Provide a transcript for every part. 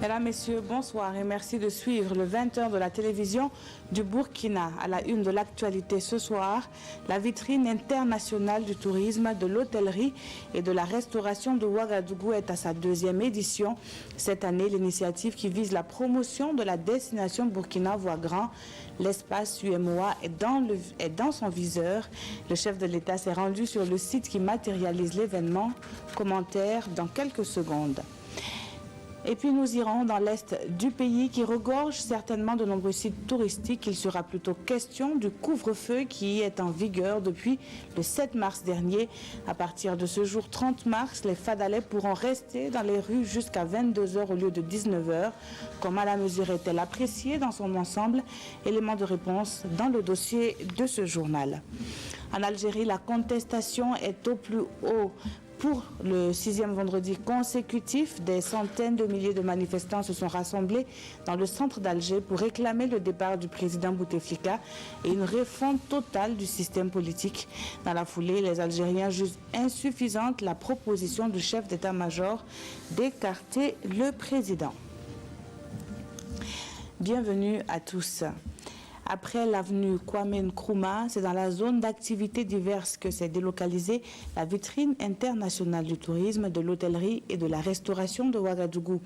Mesdames, Messieurs, bonsoir et merci de suivre le 20h de la télévision du Burkina. À la une de l'actualité ce soir, la vitrine internationale du tourisme, de l'hôtellerie et de la restauration de Ouagadougou est à sa deuxième édition. Cette année, l'initiative qui vise la promotion de la destination Burkina voit grand. L'espace UMOA est dans son viseur. Le chef de l'État s'est rendu sur le site qui matérialise l'événement. Commentaire dans quelques secondes. Et puis nous irons dans l'est du pays qui regorge certainement de nombreux sites touristiques. Il sera plutôt question du couvre-feu qui est en vigueur depuis le 7 mars dernier. À partir de ce jour 30 mars, les Fadalais pourront rester dans les rues jusqu'à 22 h au lieu de 19 h. Comment la mesure est-elle appréciée dans son ensemble? Élément de réponse dans le dossier de ce journal. En Algérie, la contestation est au plus haut. Pour le 6e vendredi consécutif, des centaines de milliers de manifestants se sont rassemblés dans le centre d'Alger pour réclamer le départ du président Bouteflika et une refonte totale du système politique. Dans la foulée, les Algériens jugent insuffisante la proposition du chef d'état-major d'écarter le président. Bienvenue à tous. Après l'avenue Kwame Nkrumah, c'est dans la zone d'activités diverses que s'est délocalisée la vitrine internationale du tourisme, de l'hôtellerie et de la restauration de Ouagadougou.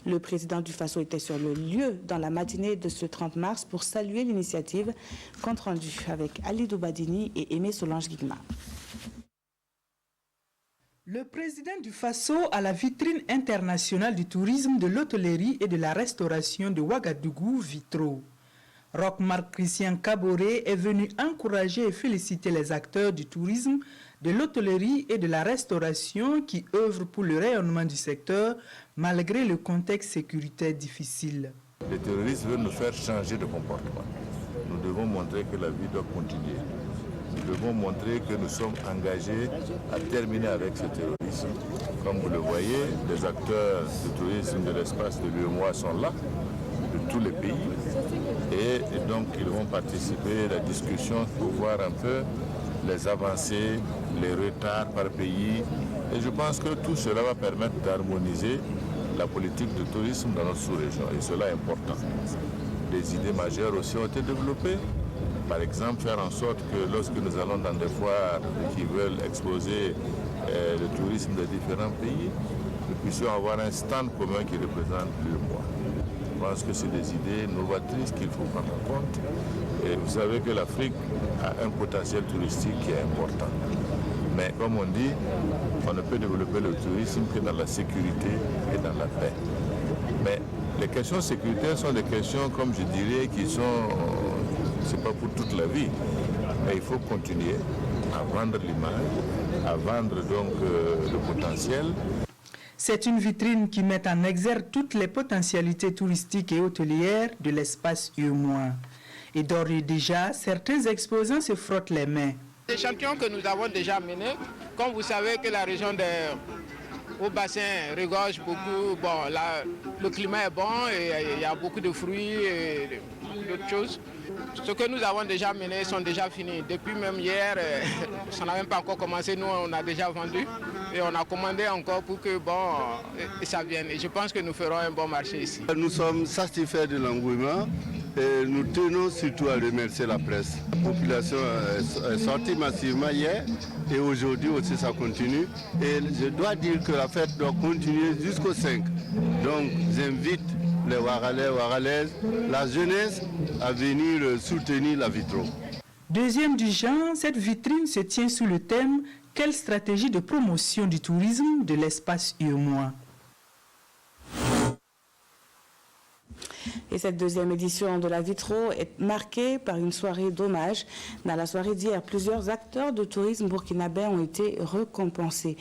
Le président du Faso était sur le lieu dans la matinée de ce 30 mars pour saluer l'initiative. Compte rendu avec Ali Doubadini et Aimé Solange Guigma. Le président du Faso à la vitrine internationale du tourisme, de l'hôtellerie et de la restauration de Ouagadougou, Vitro. Roch-Marc Christian Kaboré est venu encourager et féliciter les acteurs du tourisme, de l'hôtellerie et de la restauration qui œuvrent pour le rayonnement du secteur malgré le contexte sécuritaire difficile. Les terroristes veulent nous faire changer de comportement. Nous devons montrer que la vie doit continuer. Nous devons montrer que nous sommes engagés à terminer avec ce terrorisme. Comme vous le voyez, les acteurs du tourisme de l'espace de l'UEMOA sont là, de tous les pays. Et donc ils vont participer à la discussion pour voir un peu les avancées, les retards par pays. Et je pense que tout cela va permettre d'harmoniser la politique de tourisme dans notre sous-région. Et cela est important. Des idées majeures aussi ont été développées. Par exemple, faire en sorte que lorsque nous allons dans des foires qui veulent exposer le tourisme de différents pays, nous puissions avoir un stand commun qui représente l'UEMOA. Je pense que c'est des idées novatrices qu'il faut prendre en compte. Et vous savez que l'Afrique a un potentiel touristique qui est important. Mais comme on dit, on ne peut développer le tourisme que dans la sécurité et dans la paix. Mais les questions sécuritaires sont des questions, comme je dirais, qui sont, c'est pas pour toute la vie. Mais il faut continuer à vendre l'image, à vendre donc le potentiel. C'est une vitrine qui met en exergue toutes les potentialités touristiques et hôtelières de l'espace UEMOA. Et d'ores et déjà, certains exposants se frottent les mains. Les champions que nous avons déjà menés, comme vous savez que la région au bassin regorge beaucoup, bon, là, le climat est bon et il y a beaucoup de fruits et d'autres choses. Ce que nous avons déjà mené sont déjà finis. Depuis même hier, ça n'a même pas encore commencé, nous on a déjà vendu et on a commandé encore pour que ça vienne. Et je pense que nous ferons un bon marché ici. Nous sommes satisfaits de l'engouement et nous tenons surtout à remercier la presse. La population est sortie massivement hier et aujourd'hui aussi ça continue. Et je dois dire que la fête doit continuer jusqu'au 5. Donc j'invite les Ouagalais, Ouagalaises, la jeunesse à venir soutenir la Vitro. Deuxième du genre, cette vitrine se tient sous le thème « Quelle stratégie de promotion du tourisme de l'espace UEMOA ?» Et cette deuxième édition de la Vitro est marquée par une soirée d'hommage. Dans la soirée d'hier, plusieurs acteurs de tourisme burkinabés ont été récompensés.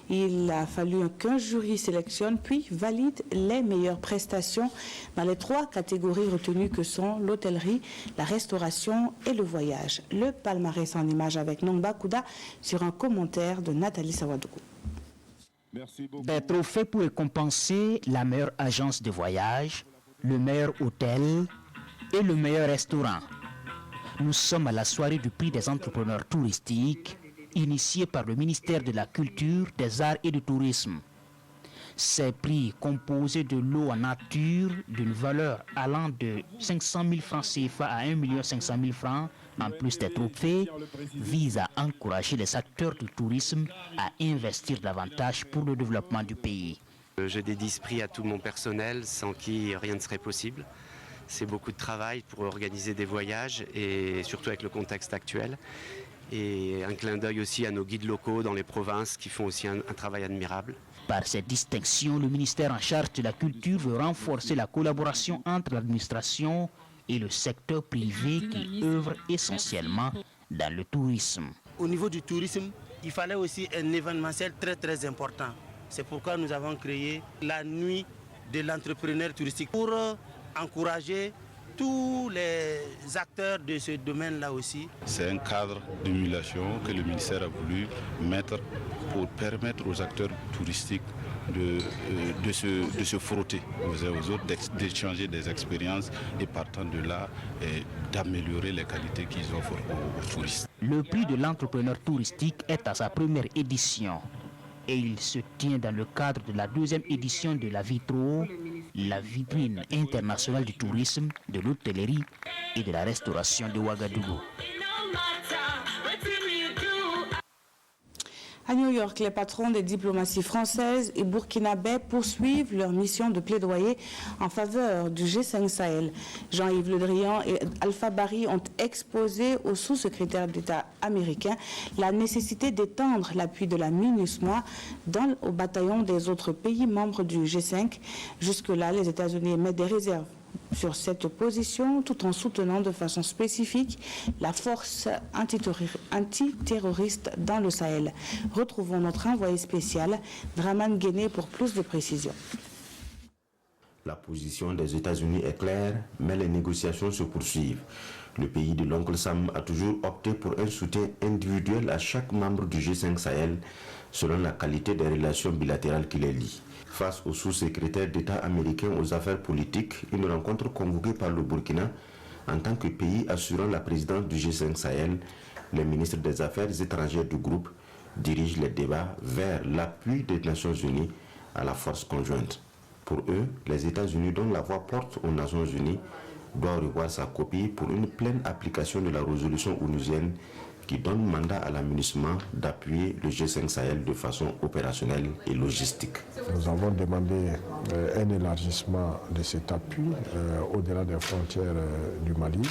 Il a fallu qu'un jury sélectionne puis valide les meilleures prestations dans les 3 catégories retenues que sont l'hôtellerie, la restauration et le voyage. Le palmarès en images avec Nongba Kouda sur un commentaire de Nathalie Sawadougou. Des trophées pour récompenser la meilleure agence de voyage, le meilleur hôtel et le meilleur restaurant. Nous sommes à la soirée du prix des entrepreneurs touristiques, initiée par le ministère de la Culture, des Arts et du Tourisme. Ces prix composés de l'eau en nature d'une valeur allant de 500 000 francs CFA à 1 500 000 francs, en plus des trophées, visent à encourager les acteurs du tourisme à investir davantage pour le développement du pays. Je dédie ce prix à tout mon personnel, sans qui rien ne serait possible. C'est beaucoup de travail pour organiser des voyages et surtout avec le contexte actuel. Et un clin d'œil aussi à nos guides locaux dans les provinces qui font aussi un travail admirable. Par cette distinction, le ministère en charge de la culture veut renforcer la collaboration entre l'administration et le secteur privé qui œuvre essentiellement dans le tourisme. Au niveau du tourisme, il fallait aussi un événementiel très important. C'est pourquoi nous avons créé la nuit de l'entrepreneur touristique pour encourager tous les acteurs de ce domaine-là aussi. C'est un cadre d'émulation que le ministère a voulu mettre pour permettre aux acteurs touristiques de se frotter aux uns aux autres, d'échanger des expériences et partant de là, d'améliorer les qualités qu'ils offrent aux touristes. Le prix de l'entrepreneur touristique est à sa première édition et il se tient dans le cadre de la deuxième édition de la Vitro, la vitrine internationale du tourisme, de l'hôtellerie et de la restauration de Ouagadougou. À New York, les patrons des diplomaties françaises et burkinabais poursuivent leur mission de plaidoyer en faveur du G5 Sahel. Jean-Yves Le Drian et Alpha Bari ont exposé au sous-secrétaire d'État américain la nécessité d'étendre l'appui de la MINUSMA au bataillon des autres pays membres du G5. Jusque-là, les États-Unis émettent des réserves sur cette position tout en soutenant de façon spécifique la force antiterroriste dans le Sahel. Retrouvons notre envoyé spécial, Draman Guéné, pour plus de précisions. La position des États-Unis est claire, mais les négociations se poursuivent. Le pays de l'oncle Sam a toujours opté pour un soutien individuel à chaque membre du G5 Sahel selon la qualité des relations bilatérales qui les lient. Face au sous-secrétaire d'État américain aux affaires politiques, une rencontre convoquée par le Burkina en tant que pays assurant la présidence du G5 Sahel, les ministres des Affaires étrangères du groupe dirigent les débats vers l'appui des Nations Unies à la force conjointe. Pour eux, les États-Unis, dont la voix porte aux Nations Unies, doivent revoir sa copie pour une pleine application de la résolution onusienne qui donne mandat à la MINUSMA d'appuyer le G5 Sahel de façon opérationnelle et logistique. Nous avons demandé un élargissement de cet appui au-delà des frontières du Mali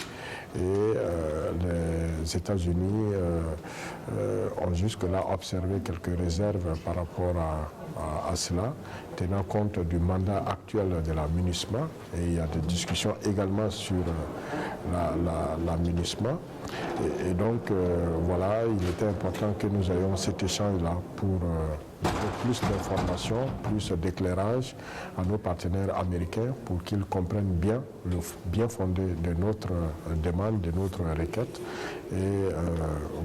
et les États-Unis ont jusque-là observé quelques réserves par rapport à cela, tenant compte du mandat actuel de la MINUSMA, et il y a des discussions également sur la MINUSMA. Et donc, voilà, il était important que nous ayons cet échange-là pour plus d'informations, plus d'éclairage à nos partenaires américains pour qu'ils comprennent bien le bien fondé de notre demande, de notre requête et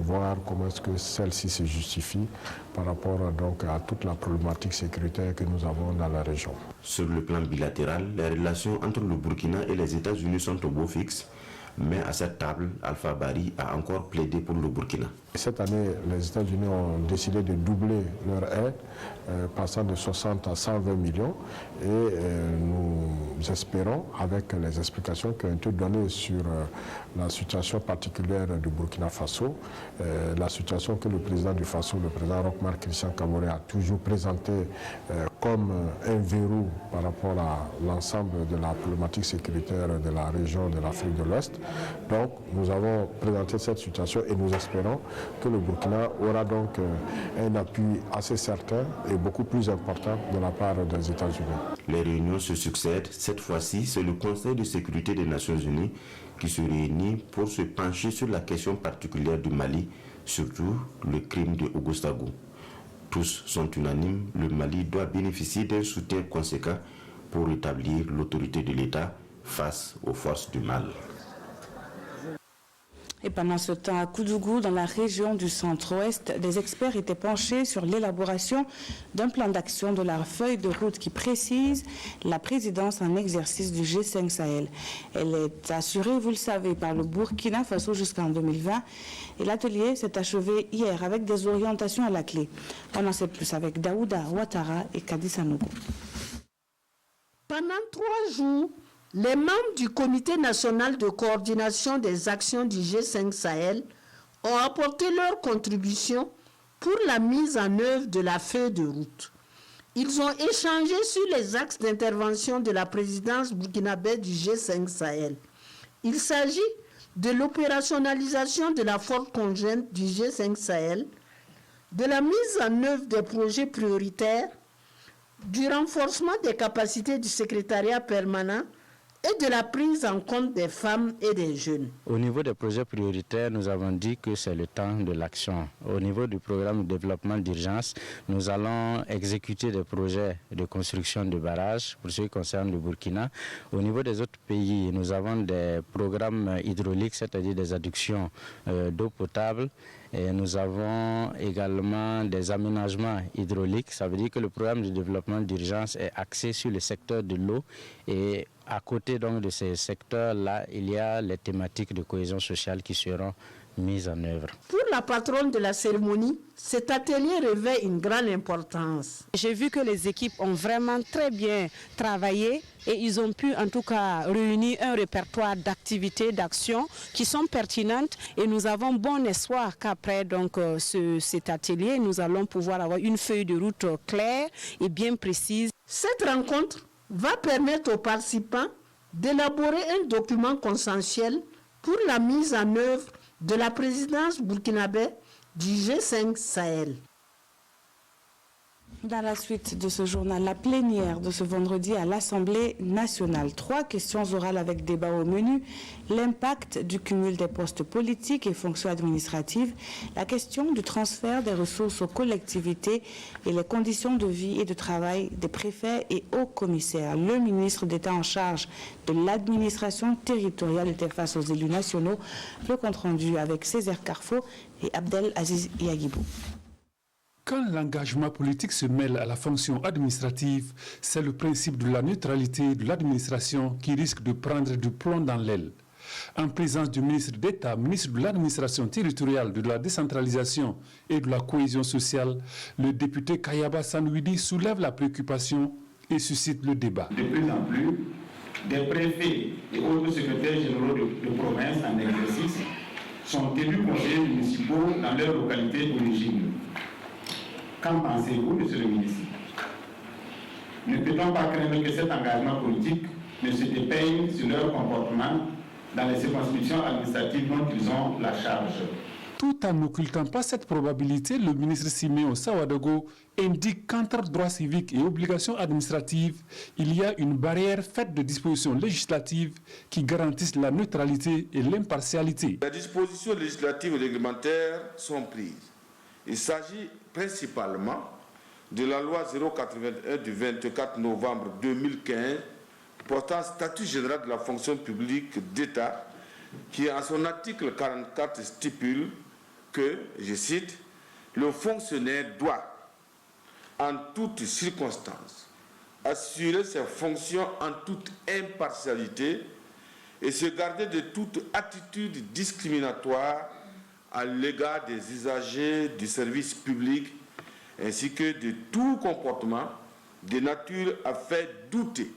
voir comment est-ce que celle-ci se justifie par rapport donc à toute la problématique sécuritaire que nous avons dans la région. Sur le plan bilatéral, les relations entre le Burkina et les États-Unis sont au beau fixe. Mais à cette table, Alpha Bari a encore plaidé pour le Burkina. Cette année, les États-Unis ont décidé de doubler leur aide, passant de 60 à 120 millions. Et nous espérons, avec les explications qui ont été données sur la situation particulière du Burkina Faso, la situation que le président du Faso, le président Roch-Marc Christian Kaboré, a toujours présentée comme un verrou par rapport à l'ensemble de la problématique sécuritaire de la région de l'Afrique de l'Ouest. Donc, nous avons présenté cette situation et nous espérons que le Burkina aura donc un appui assez certain et beaucoup plus important de la part des États-Unis. Les réunions se succèdent. Cette fois-ci, c'est le Conseil de sécurité des Nations Unies qui se réunit pour se pencher sur la question particulière du Mali, surtout le crime de Ouagadougou. Tous sont unanimes, le Mali doit bénéficier d'un soutien conséquent pour rétablir l'autorité de l'État face aux forces du mal. Et pendant ce temps, à Koudougou, dans la région du centre-ouest, des experts étaient penchés sur l'élaboration d'un plan d'action de la feuille de route qui précise la présidence en exercice du G5 Sahel. Elle est assurée, vous le savez, par le Burkina Faso jusqu'en 2020. Et l'atelier s'est achevé hier avec des orientations à la clé. On en sait plus avec Daouda Ouattara et Kadi Sanogo. Pendant 3 jours, les membres du Comité national de coordination des actions du G5 Sahel ont apporté leur contribution pour la mise en œuvre de la feuille de route. Ils ont échangé sur les axes d'intervention de la présidence burkinabé du G5 Sahel. Il s'agit de l'opérationnalisation de la force conjointe du G5 Sahel, de la mise en œuvre des projets prioritaires, du renforcement des capacités du secrétariat permanent et de la prise en compte des femmes et des jeunes. Au niveau des projets prioritaires, nous avons dit que c'est le temps de l'action. Au niveau du programme de développement d'urgence, nous allons exécuter des projets de construction de barrages pour ce qui concerne le Burkina. Au niveau des autres pays, nous avons des programmes hydrauliques, c'est-à-dire des adductions d'eau potable. Et nous avons également des aménagements hydrauliques. Ça veut dire que le programme de développement d'urgence est axé sur le secteur de l'eau. Et à côté donc de ces secteurs-là, il y a les thématiques de cohésion sociale qui seront mises en œuvre. Pour la patronne de la cérémonie, cet atelier revêt une grande importance. J'ai vu que les équipes ont vraiment très bien travaillé et ils ont pu en tout cas réunir un répertoire d'activités, d'actions qui sont pertinentes et nous avons bon espoir qu'après donc cet atelier, nous allons pouvoir avoir une feuille de route claire et bien précise. Cette rencontre va permettre aux participants d'élaborer un document consensuel pour la mise en œuvre de la présidence burkinabé du G5 Sahel. Dans la suite de ce journal, la plénière de ce vendredi à l'Assemblée nationale. 3 questions orales avec débat au menu. L'impact du cumul des postes politiques et fonctions administratives. La question du transfert des ressources aux collectivités et les conditions de vie et de travail des préfets et hauts commissaires. Le ministre d'État en charge de l'administration territoriale était face aux élus nationaux. Le compte rendu avec Césaire Carfo et Abdel Aziz Yagibou. Quand l'engagement politique se mêle à la fonction administrative, c'est le principe de la neutralité de l'administration qui risque de prendre du plomb dans l'aile. En présence du ministre d'État, ministre de l'administration territoriale, de la décentralisation et de la cohésion sociale, le député Kayaba Sanoudi soulève la préoccupation et suscite le débat. De plus en plus, des préfets et autres secrétaires généraux de province en exercice sont élus conseillers municipaux dans leur localité d'origine. Qu'en pensez-vous, monsieur le ministre? Ne peut-on pas craindre que cet engagement politique ne se dépeigne sur leur comportement dans les circonscriptions administratives dont ils ont la charge? Tout en n'occultant pas cette probabilité, le ministre Siméon Sawadogo indique qu'entre droits civiques et obligations administratives, il y a une barrière faite de dispositions législatives qui garantissent la neutralité et l'impartialité. Les dispositions législatives et réglementaires sont prises. Il s'agit principalement de la loi 081 du 24 novembre 2015 portant statut général de la fonction publique d'État qui, en son article 44, stipule que, je cite, le fonctionnaire doit, en toutes circonstances, assurer ses fonctions en toute impartialité et se garder de toute attitude discriminatoire à l'égard des usagers du service public ainsi que de tout comportement de nature à faire douter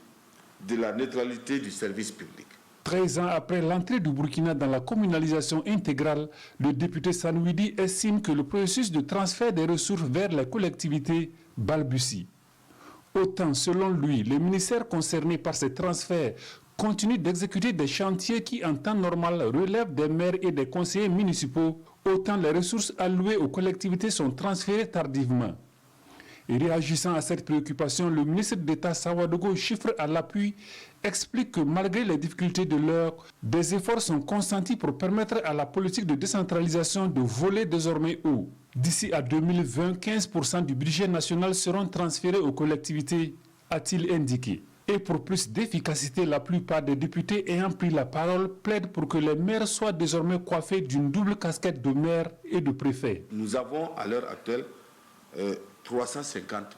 de la neutralité du service public. 13 ans après l'entrée du Burkina dans la communalisation intégrale, le député Sanoudi estime que le processus de transfert des ressources vers les collectivités balbutie. Autant, selon lui, les ministères concernés par ces transferts continue d'exécuter des chantiers qui, en temps normal, relèvent des maires et des conseillers municipaux, autant les ressources allouées aux collectivités sont transférées tardivement. Et réagissant à cette préoccupation, le ministre d'État Sawadogo, chiffre à l'appui, explique que malgré les difficultés de l'heure, des efforts sont consentis pour permettre à la politique de décentralisation de voler désormais haut. D'ici à 2020, 15% du budget national seront transférés aux collectivités, a-t-il indiqué. Et pour plus d'efficacité, la plupart des députés ayant pris la parole plaident pour que les maires soient désormais coiffés d'une double casquette de maire et de préfet. Nous avons à l'heure actuelle 350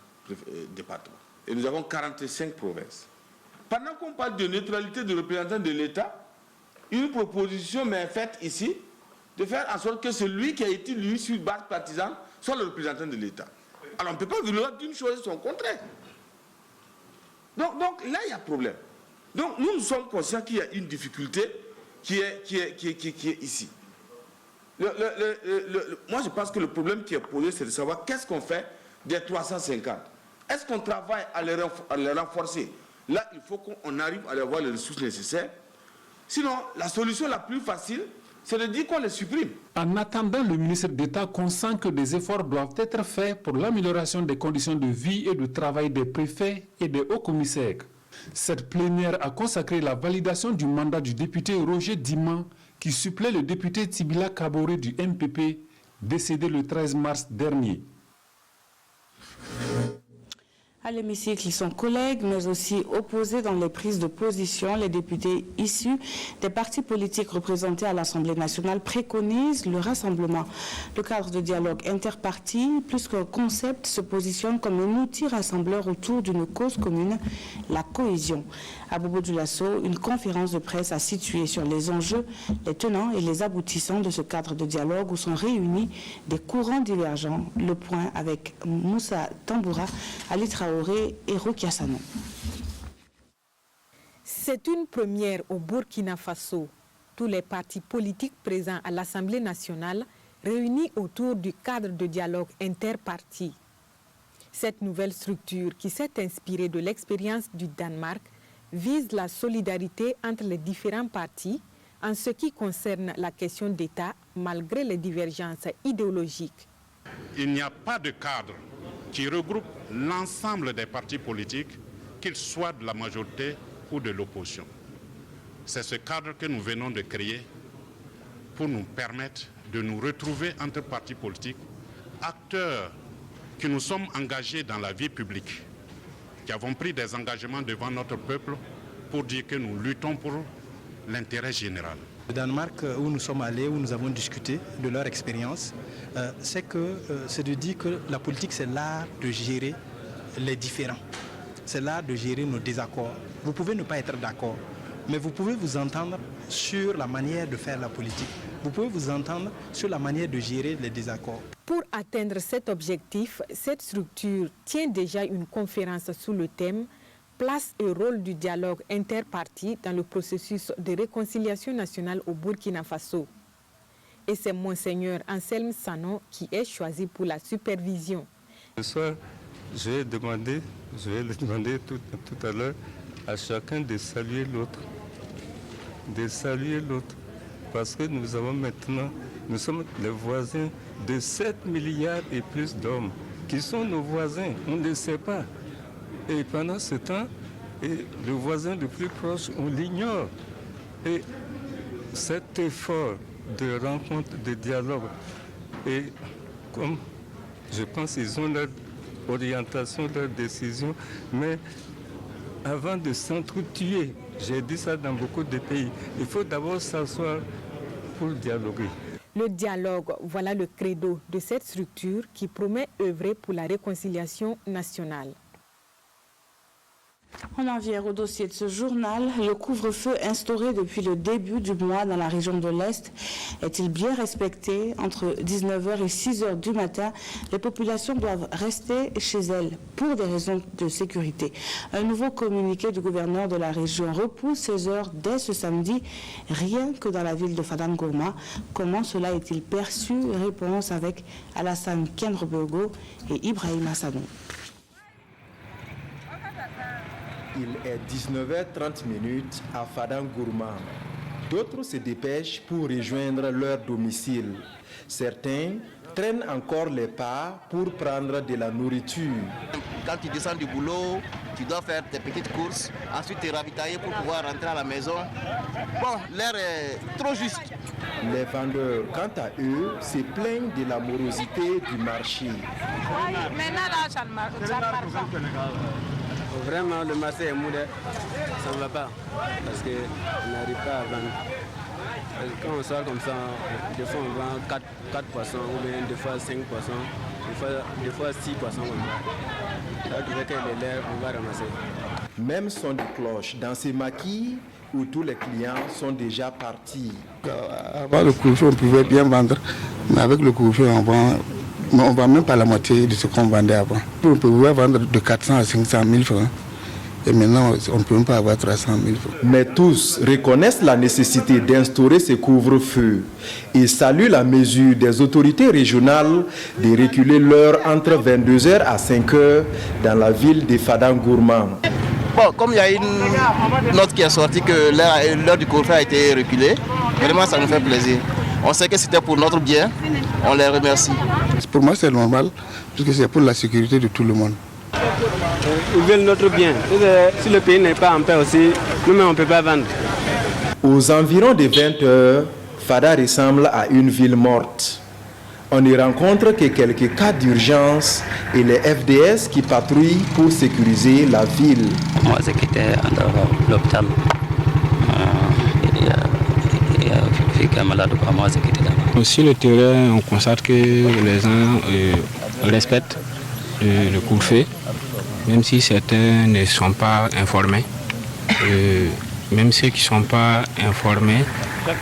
départements et nous avons 45 provinces. Pendant qu'on parle de neutralité de représentants de l'État, une proposition m'est faite ici de faire en sorte que celui qui a été élu sur base partisane soit le représentant de l'État. Alors on ne peut pas vouloir d'une chose et son contraire. Donc là, il y a problème. Donc nous sommes conscients qu'il y a une difficulté qui est ici. Moi, je pense que le problème qui est posé, c'est de savoir qu'est-ce qu'on fait des 350. Est-ce qu'on travaille à les renforcer? Là, il faut qu'on arrive à avoir les ressources nécessaires. Sinon, la solution la plus facile, c'est de dire qu'on les supprime. En attendant, le ministre d'État consent que des efforts doivent être faits pour l'amélioration des conditions de vie et de travail des préfets et des hauts commissaires. Cette plénière a consacré la validation du mandat du député Roger Diman, qui supplée le député Tibila Kaboré du MPP, décédé le 13 mars dernier. À l'hémicycle, son collègue, mais aussi opposés dans les prises de position, les députés issus des partis politiques représentés à l'Assemblée nationale préconisent le rassemblement. Le cadre de dialogue interparti, plus qu'un concept, se positionne comme un outil rassembleur autour d'une cause commune, la cohésion. À Bobo Dioulasso, une conférence de presse a situé sur les enjeux, les tenants et les aboutissants de ce cadre de dialogue où sont réunis des courants divergents. Le point avec Moussa Tamboura, Ali Traoré et Rokia Sano. C'est une première au Burkina Faso. Tous les partis politiques présents à l'Assemblée nationale réunis autour du cadre de dialogue interparti. Cette nouvelle structure, qui s'est inspirée de l'expérience du Danemark, vise la solidarité entre les différents partis en ce qui concerne la question d'État, malgré les divergences idéologiques. Il n'y a pas de cadre qui regroupe l'ensemble des partis politiques, qu'ils soient de la majorité ou de l'opposition. C'est ce cadre que nous venons de créer pour nous permettre de nous retrouver entre partis politiques, acteurs qui nous sommes engagés dans la vie publique, qui avons pris des engagements devant notre peuple pour dire que nous luttons pour l'intérêt général. Le Danemark, où nous sommes allés, où nous avons discuté de leur expérience, c'est de dire que la politique, c'est l'art de gérer les différends. C'est l'art de gérer nos désaccords. Vous pouvez ne pas être d'accord, mais vous pouvez vous entendre sur la manière de faire la politique. Vous pouvez vous entendre sur la manière de gérer les désaccords. Pour atteindre cet objectif, cette structure tient déjà une conférence sous le thème « Place et rôle du dialogue interparti dans le processus de réconciliation nationale au Burkina Faso ». Et c'est Monseigneur Anselme Sano qui est choisi pour la supervision. Ce soir, je vais le demander tout à l'heure à chacun de saluer l'autre. De saluer l'autre. Parce que nous sommes les voisins de 7 milliards et plus d'hommes qui sont nos voisins. On ne le sait pas. Et pendant ce temps, le voisin le plus proche, on l'ignore. Et cet effort de rencontre, de dialogue, et comme je pense qu'ils ont leur orientation, leur décision, mais avant de s'entretuer, j'ai dit ça dans beaucoup de pays, il faut d'abord s'asseoir pour dialoguer. Le dialogue, voilà le credo de cette structure qui promet œuvrer pour la réconciliation nationale. On en vient au dossier de ce journal. Le couvre-feu instauré depuis le début du mois dans la région de l'Est est-il bien respecté? Entre 19h et 6h du matin, les populations doivent rester chez elles pour des raisons de sécurité. Un nouveau communiqué du gouverneur de la région repousse ces heures dès ce samedi, rien que dans la ville de Fadam Gourma. Comment cela est-il perçu? Réponse avec Alassane Kenrebogo et Ibrahim Hassanou. Il est 19h30 à Fadam Gourma. D'autres se dépêchent pour rejoindre leur domicile. Certains traînent encore les pas pour prendre de la nourriture. Quand tu descends du boulot, tu dois faire tes petites courses, ensuite te ravitailler pour pouvoir rentrer à la maison. Bon, l'air est trop juste. Les vendeurs, quant à eux, se plaignent de la morosité du marché. Maintenant, là, ça ne marche pas. Vraiment, le marché est mou, ça ne va pas, parce qu'on n'arrive pas à vendre. Quand on sort comme ça, des fois on vend 4 poissons, ou bien des fois 5 poissons, des fois 6 poissons comme ça. Ça veut dire que les lèvres, on va ramasser. Même son de cloche dans ces maquis où tous les clients sont déjà partis. Avant le couvre-feu, on pouvait bien vendre, mais avec le couvre-feu, on ne vend même pas la moitié de ce qu'on vendait avant. On pouvait vendre de 400 à 500 000 francs. Et maintenant, on ne peut même pas avoir 300 000 francs. Mais tous reconnaissent la nécessité d'instaurer ce couvre-feu et saluent la mesure des autorités régionales de reculer l'heure entre 22h à 5h dans la ville de Fadangourma. Bon, comme il y a une note qui est sortie que l'heure du couvre-feu a été reculée, vraiment ça nous fait plaisir. On sait que c'était pour notre bien, on les remercie. Pour moi c'est normal, puisque c'est pour la sécurité de tout le monde. Ils veulent notre bien. Si le pays n'est pas en paix aussi, nous-mêmes on ne peut pas vendre. Aux environs de 20h, Fada ressemble à une ville morte. On n'y rencontre que quelques cas d'urgence et les FDS qui patrouillent pour sécuriser la ville. Moi, j'ai quitté l'hôpital. Il y a quelqu'un malade, moi, j'ai quitté là. Sur le terrain, on constate que les gens respectent le couvre-feu, même si certains ne sont pas informés. Même ceux qui ne sont pas informés,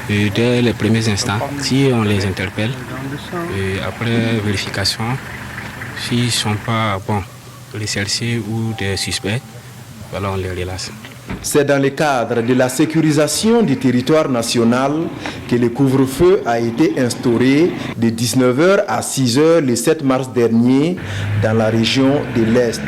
dès les premiers instants, si on les interpelle, après vérification, s'ils ne sont pas recherchés ou des suspects, alors on les relâche. C'est dans le cadre de la sécurisation du territoire national que le couvre-feu a été instauré de 19h à 6h le 7 mars dernier dans la région de l'Est.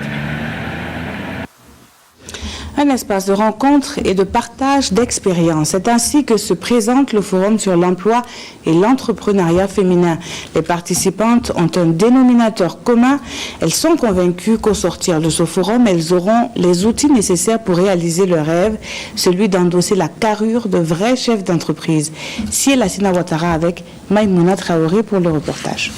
Un espace de rencontre et de partage d'expériences. C'est ainsi que se présente le Forum sur l'emploi et l'entrepreneuriat féminin. Les participantes ont un dénominateur commun. Elles sont convaincues qu'au sortir de ce forum, elles auront les outils nécessaires pour réaliser leur rêve, celui d'endosser la carrure de vrais chefs d'entreprise. Siela Sina Ouattara avec Maïmouna Traoré pour le reportage.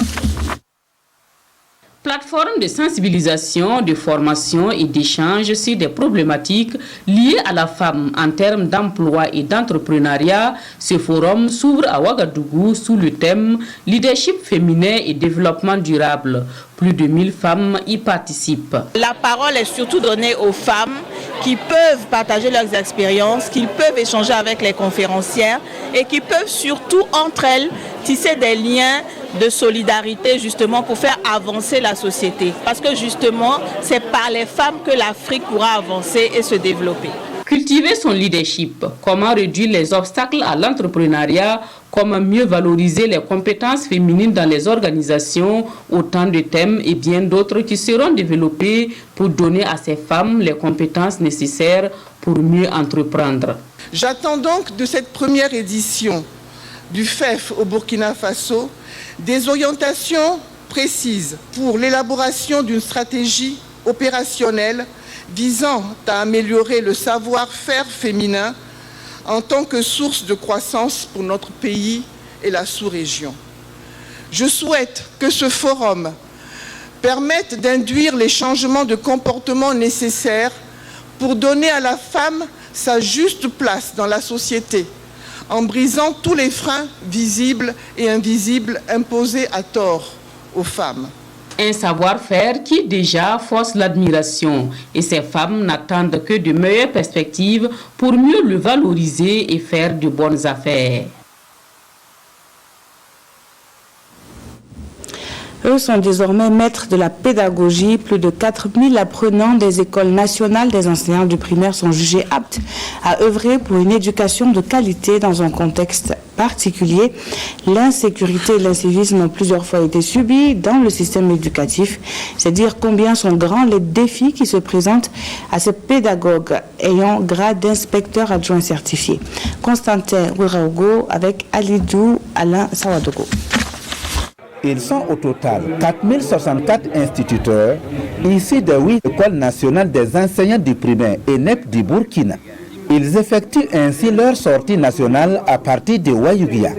Plateforme de sensibilisation, de formation et d'échange sur des problématiques liées à la femme en termes d'emploi et d'entrepreneuriat, ce forum s'ouvre à Ouagadougou sous le thème « Leadership féminin et développement durable ». Plus de 1000 femmes y participent. La parole est surtout donnée aux femmes qui peuvent partager leurs expériences, qui peuvent échanger avec les conférencières et qui peuvent surtout entre elles tisser des liens de solidarité justement pour faire avancer la société. Parce que justement, c'est par les femmes que l'Afrique pourra avancer et se développer. Cultiver son leadership, comment réduire les obstacles à l'entrepreneuriat, comment mieux valoriser les compétences féminines dans les organisations, autant de thèmes et bien d'autres qui seront développés pour donner à ces femmes les compétences nécessaires pour mieux entreprendre. J'attends donc de cette première édition du FEF au Burkina Faso des orientations précises pour l'élaboration d'une stratégie opérationnelle visant à améliorer le savoir-faire féminin en tant que source de croissance pour notre pays et la sous-région. Je souhaite que ce forum permette d'induire les changements de comportement nécessaires pour donner à la femme sa juste place dans la société, en brisant tous les freins visibles et invisibles imposés à tort aux femmes. Un savoir-faire qui déjà force l'admiration et ces femmes n'attendent que de meilleures perspectives pour mieux le valoriser et faire de bonnes affaires. Eux sont désormais maîtres de la pédagogie. Plus de 4000 apprenants des écoles nationales des enseignants du primaire sont jugés aptes à œuvrer pour une éducation de qualité dans un contexte particulier. L'insécurité et l'incivisme ont plusieurs fois été subis dans le système éducatif. C'est dire combien sont grands les défis qui se présentent à ces pédagogues ayant grade d'inspecteur adjoint certifié. Constantin Ouiraogo avec Alidou Alain Sawadogo. Ils sont au total 4064 instituteurs issus de 8 écoles nationales des enseignants du primaire ENEP du Burkina. Ils effectuent ainsi leur sortie nationale à partir de Wayugia.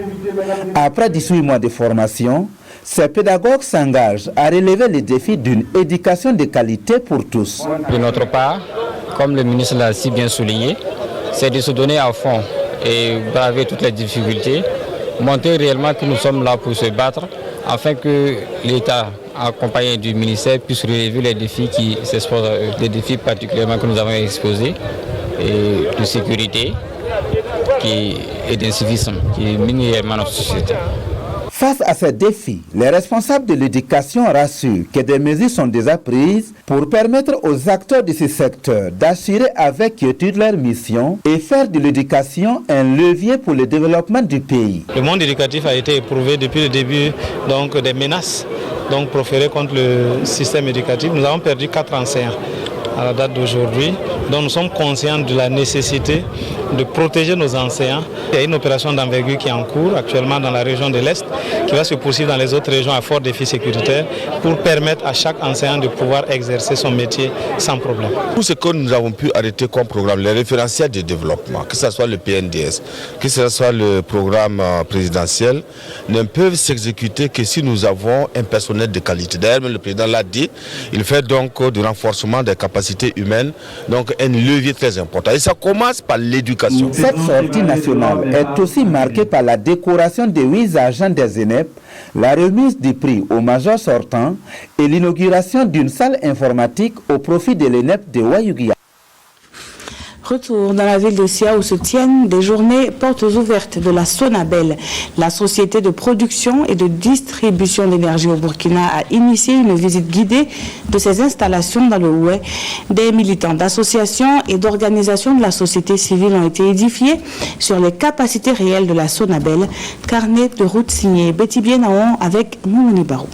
Après 18 mois de formation, ces pédagogues s'engagent à relever les défis d'une éducation de qualité pour tous. De notre part, comme le ministre l'a si bien souligné, c'est de se donner à fond et braver toutes les difficultés, montrer réellement que nous sommes là pour se battre afin que l'État, accompagné du ministère, puisse relever les défis qui s'exposent à eux, des défis particulièrement que nous avons exposés, et de sécurité et d'insuffisance qui minent réellement notre société. Face à ces défis, les responsables de l'éducation rassurent que des mesures sont déjà prises pour permettre aux acteurs de ce secteur d'assurer avec quiétude leur mission et faire de l'éducation un levier pour le développement du pays. Le monde éducatif a été éprouvé depuis le début des menaces proférées contre le système éducatif. Nous avons perdu 4 enseignants à la date d'aujourd'hui. Donc nous sommes conscients de la nécessité de protéger nos enseignants. Il y a une opération d'envergure qui est en cours actuellement dans la région de l'Est, qui va se poursuivre dans les autres régions à fort défi sécuritaire pour permettre à chaque enseignant de pouvoir exercer son métier sans problème. Tout ce que nous avons pu arrêter comme programme, les référentiels de développement, que ce soit le PNDS, que ce soit le programme présidentiel, ne peuvent s'exécuter que si nous avons un personnel de qualité. D'ailleurs, le président l'a dit, il fait donc du renforcement des capacités humaines, donc un levier très important. Et ça commence par l'éducation. Cette sortie nationale est aussi marquée par la décoration des 8 agents des ENEP, la remise du prix aux majors sortants et l'inauguration d'une salle informatique au profit de l'ENEP de Wayugia. Retour dans la ville de Sia où se tiennent des journées portes ouvertes de la Sonabel. La société de production et de distribution d'énergie au Burkina a initié une visite guidée de ses installations dans le Oué. Des militants d'associations et d'organisations de la société civile ont été édifiés sur les capacités réelles de la Sonabel. Carnet de route signé Betty Bienaon avec Moumouni Barou.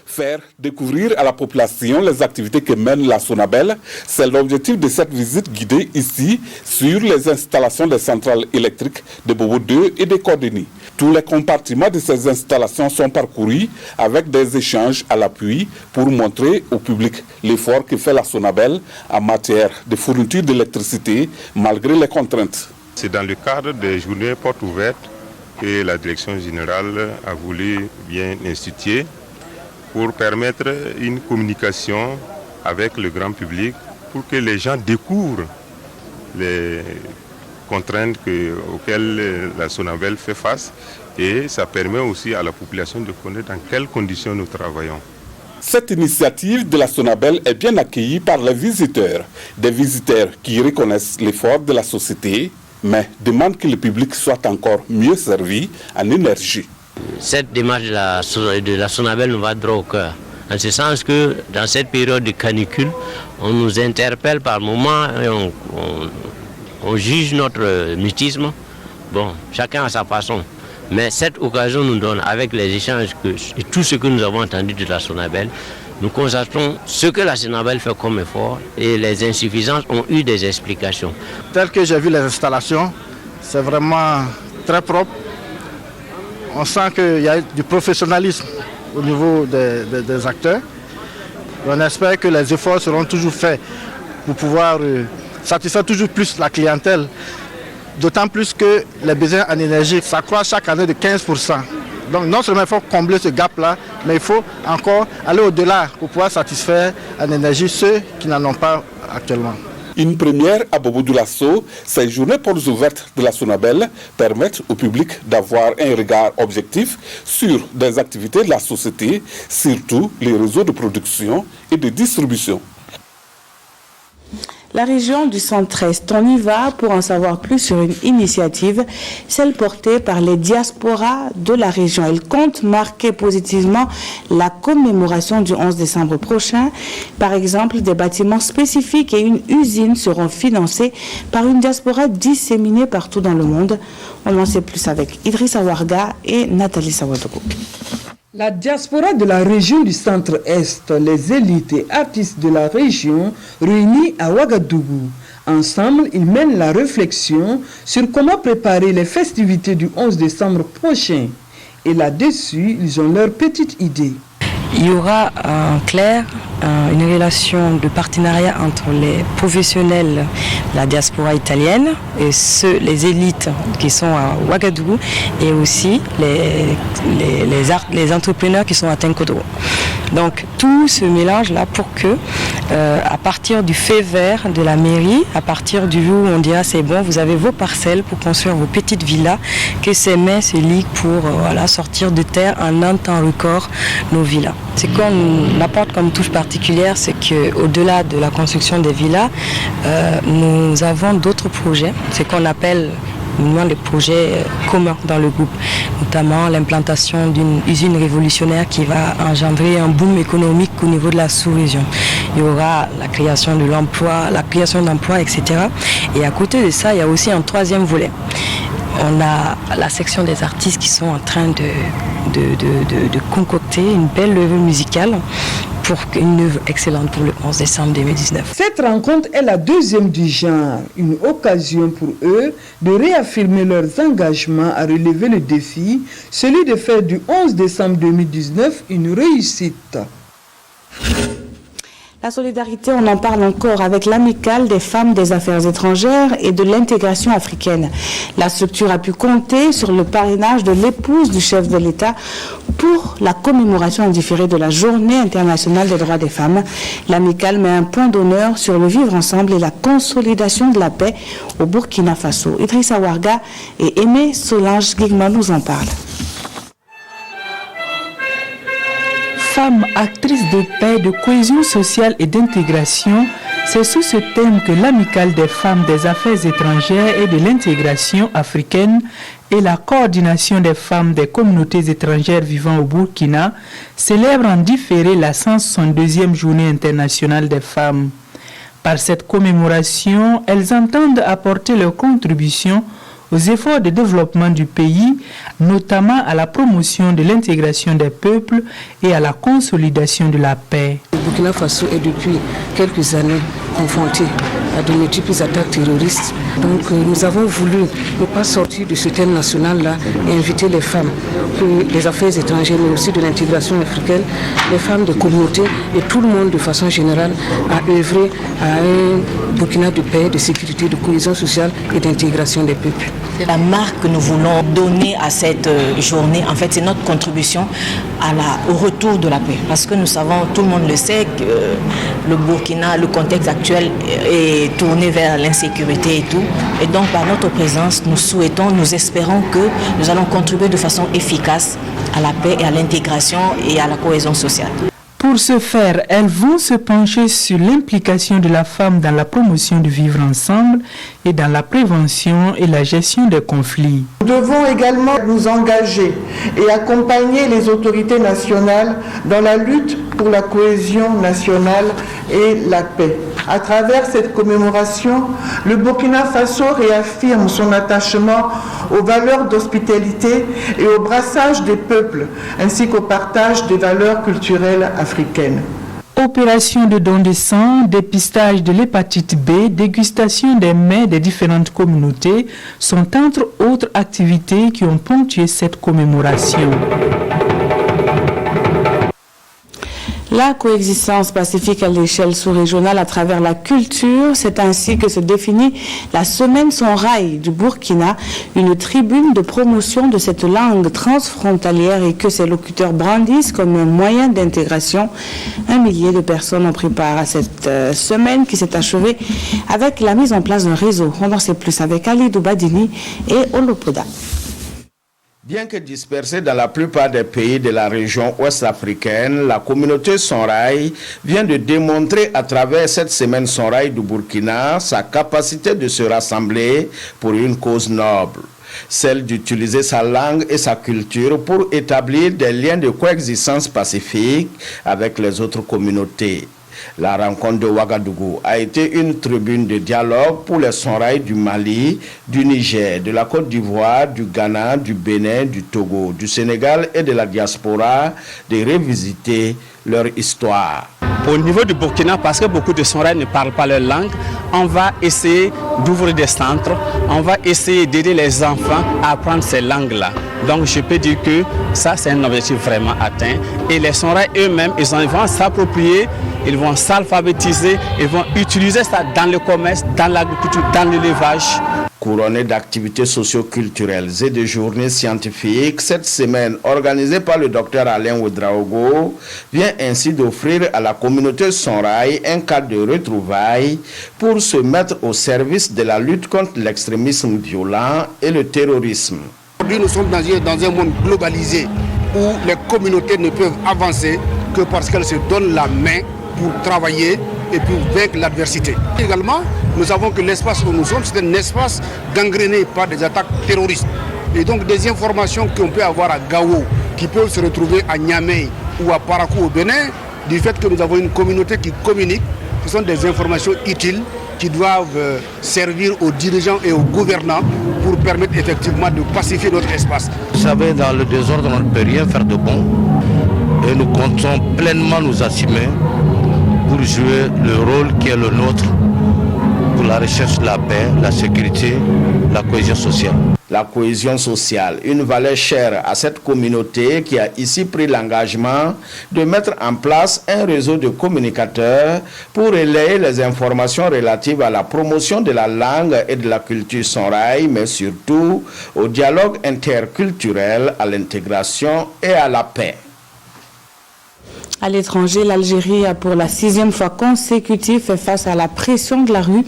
Faire découvrir à la population les activités que mène la Sonabel, c'est l'objectif de cette visite guidée ici sur les installations des centrales électriques de Bobo 2 et de Cordini. Tous les compartiments de ces installations sont parcourus avec des échanges à l'appui pour montrer au public l'effort que fait la Sonabel en matière de fourniture d'électricité malgré les contraintes. C'est dans le cadre des journées portes ouvertes que la direction générale a voulu bien instituer pour permettre une communication avec le grand public, pour que les gens découvrent les contraintes auxquelles la Sonabel fait face, et ça permet aussi à la population de connaître dans quelles conditions nous travaillons. Cette initiative de la Sonabel est bien accueillie par les visiteurs, des visiteurs qui reconnaissent l'effort de la société, mais demandent que le public soit encore mieux servi en énergie. Cette démarche de la Sonabel nous va droit au cœur, en ce sens que dans cette période de canicule, on nous interpelle par moments et on juge notre mutisme. Bon, chacun à sa façon. Mais cette occasion nous donne, avec les échanges et tout ce que nous avons entendu de la Sonabel, nous constatons ce que la Sonabel fait comme effort et les insuffisances ont eu des explications. Tel que j'ai vu les installations, c'est vraiment très propre. On sent qu'il y a du professionnalisme au niveau des acteurs. On espère que les efforts seront toujours faits pour pouvoir satisfaire toujours plus la clientèle. D'autant plus que les besoins en énergie s'accroissent chaque année de 15%. Donc non seulement il faut combler ce gap-là, mais il faut encore aller au-delà pour pouvoir satisfaire en énergie ceux qui n'en ont pas actuellement. Une première à Bobo Dioulasso, ces journées portes ouvertes de la Sonabel permettent au public d'avoir un regard objectif sur des activités de la société, surtout les réseaux de production et de distribution. La région du Centre-Est, on y va pour en savoir plus sur une initiative, celle portée par les diasporas de la région. Elle compte marquer positivement la commémoration du 11 décembre prochain. Par exemple, des bâtiments spécifiques et une usine seront financés par une diaspora disséminée partout dans le monde. On en sait plus avec Idrissa Warga et Nathalie Sawadogo. La diaspora de la région du Centre-Est, les élites et artistes de la région réunis à Ouagadougou. Ensemble, ils mènent la réflexion sur comment préparer les festivités du 11 décembre prochain. Et là-dessus, ils ont leur petite idée. Il y aura en clair une relation de partenariat entre les professionnels de la diaspora italienne et les élites qui sont à Ouagadougou et aussi les entrepreneurs qui sont à Tenkodro. Donc tout ce mélange-là pour que à partir du fait vert de la mairie, à partir du jour où on dira c'est bon, vous avez vos parcelles pour construire vos petites villas, que ces mains se liguent pour sortir de terre en un temps record nos villas. Ce qu'on apporte comme touche particulière, c'est qu'au-delà de la construction des villas, nous avons d'autres projets, ce qu'on appelle des projets communs dans le groupe, notamment l'implantation d'une usine révolutionnaire qui va engendrer un boom économique au niveau de la sous-région. Il y aura la création de l'emploi, etc. Et à côté de ça, il y a aussi un troisième volet. On a la section des artistes qui sont en train de concocter une belle œuvre musicale pour une œuvre excellente pour le 11 décembre 2019. Cette rencontre est la deuxième du genre, une occasion pour eux de réaffirmer leurs engagements à relever le défi, celui de faire du 11 décembre 2019 une réussite. La solidarité, on en parle encore avec l'amicale des femmes des affaires étrangères et de l'intégration africaine. La structure a pu compter sur le parrainage de l'épouse du chef de l'État pour la commémoration indifférée de la Journée internationale des droits des femmes. L'amicale met un point d'honneur sur le vivre ensemble et la consolidation de la paix au Burkina Faso. Idrissa Warga et Aimé Solange Guigman nous en parlent. Femmes actrices de paix, de cohésion sociale et d'intégration, c'est sous ce thème que l'Amicale des femmes des affaires étrangères et de l'intégration africaine et la coordination des femmes des communautés étrangères vivant au Burkina célèbre en différé la 162e journée internationale des femmes. Par cette commémoration, elles entendent apporter leur contribution aux efforts de développement du pays, notamment à la promotion de l'intégration des peuples et à la consolidation de la paix. Le Burkina Faso est depuis quelques années confronté à de multiples attaques terroristes. Donc nous avons voulu ne pas sortir de ce thème national-là et inviter les femmes, les affaires étrangères, mais aussi de l'intégration africaine, les femmes de communautés et tout le monde de façon générale à œuvrer à un Burkina de paix, de sécurité, de cohésion sociale et d'intégration des peuples. La marque que nous voulons donner à cette journée, en fait, c'est notre contribution au retour de la paix. Parce que nous savons, tout le monde le sait, que le Burkina, le contexte actuel est tourné vers l'insécurité et tout. Et donc, par notre présence, nous espérons que nous allons contribuer de façon efficace à la paix et à l'intégration et à la cohésion sociale. Pour ce faire, elles vont se pencher sur l'implication de la femme dans la promotion du vivre ensemble et dans la prévention et la gestion des conflits. Nous devons également nous engager et accompagner les autorités nationales dans la lutte pour la cohésion nationale et la paix. À travers cette commémoration, le Burkina Faso réaffirme son attachement aux valeurs d'hospitalité et au brassage des peuples, ainsi qu'au partage des valeurs culturelles africaines. Opération de don de sang, dépistage de l'hépatite B, dégustation des mets des différentes communautés sont entre autres activités qui ont ponctué cette commémoration. La coexistence pacifique à l'échelle sous-régionale à travers la culture, c'est ainsi que se définit la Semaine Songhai du Burkina, une tribune de promotion de cette langue transfrontalière et que ses locuteurs brandissent comme un moyen d'intégration. 1 millier de personnes ont pris part à cette semaine qui s'est achevée avec la mise en place d'un réseau. On en sait plus avec Ali Doubadini et Olopoda. Bien que dispersée dans la plupart des pays de la région ouest-africaine, la communauté Songhai vient de démontrer à travers cette semaine Songhai du Burkina sa capacité de se rassembler pour une cause noble, celle d'utiliser sa langue et sa culture pour établir des liens de coexistence pacifique avec les autres communautés. La rencontre de Ouagadougou a été une tribune de dialogue pour les Songhai du Mali, du Niger, de la Côte d'Ivoire, du Ghana, du Bénin, du Togo, du Sénégal et de la diaspora de revisiter leur histoire. Au niveau du Burkina, parce que beaucoup de Songhai ne parlent pas leur langue, on va essayer d'ouvrir des centres, on va essayer d'aider les enfants à apprendre ces langues-là. Donc je peux dire que ça c'est un objectif vraiment atteint. Et les Songhai eux-mêmes, ils vont s'approprier, ils vont s'alphabétiser, ils vont utiliser ça dans le commerce, dans l'agriculture, dans l'élevage. Couronnée d'activités socio-culturelles et de journées scientifiques, cette semaine organisée par le docteur Alain Ouedraogo vient ainsi d'offrir à la communauté Sonraï un cadre de retrouvailles pour se mettre au service de la lutte contre l'extrémisme violent et le terrorisme. Aujourd'hui, nous sommes dans un monde globalisé où les communautés ne peuvent avancer que parce qu'elles se donnent la main pour travailler et pour vaincre l'adversité. Également, nous savons que l'espace où nous sommes, c'est un espace gangréné par des attaques terroristes. Et donc des informations qu'on peut avoir à Gao, qui peuvent se retrouver à Niamey ou à Parakou au Bénin, du fait que nous avons une communauté qui communique, ce sont des informations utiles qui doivent servir aux dirigeants et aux gouvernants pour permettre effectivement de pacifier notre espace. Vous savez, dans le désordre, on ne peut rien faire de bon. Et nous comptons pleinement nous assumer pour jouer le rôle qui est le nôtre pour la recherche de la paix, la sécurité, la cohésion sociale. La cohésion sociale, une valeur chère à cette communauté qui a ici pris l'engagement de mettre en place un réseau de communicateurs pour relayer les informations relatives à la promotion de la langue et de la culture sonraï, mais surtout au dialogue interculturel, à l'intégration et à la paix. À l'étranger, l'Algérie a pour la 6e fois consécutive fait face à la pression de la rue.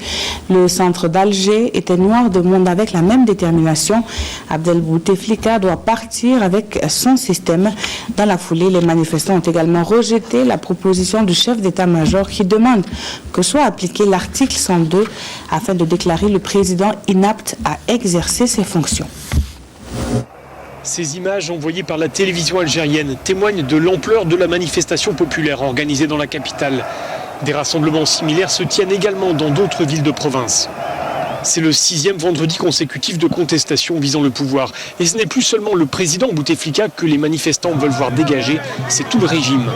Le centre d'Alger était noir de monde avec la même détermination. Abdel Bouteflika doit partir avec son système. Dans la foulée, les manifestants ont également rejeté la proposition du chef d'état-major qui demande que soit appliqué l'article 102 afin de déclarer le président inapte à exercer ses fonctions. Ces images envoyées par la télévision algérienne témoignent de l'ampleur de la manifestation populaire organisée dans la capitale. Des rassemblements similaires se tiennent également dans d'autres villes de province. C'est le 6e vendredi consécutif de contestation visant le pouvoir. Et ce n'est plus seulement le président Bouteflika que les manifestants veulent voir dégager, c'est tout le régime.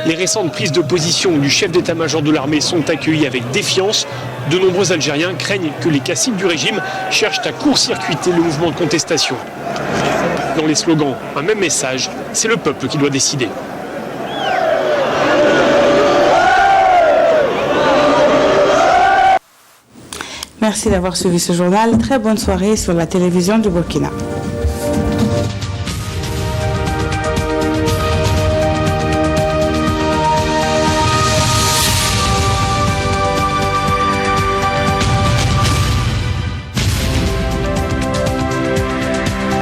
Les récentes prises de position du chef d'état-major de l'armée sont accueillies avec défiance. De nombreux Algériens craignent que les caciques du régime cherchent à court-circuiter le mouvement de contestation. Dans les slogans, un même message, c'est le peuple qui doit décider. Merci d'avoir suivi ce journal. Très bonne soirée sur la télévision du Burkina.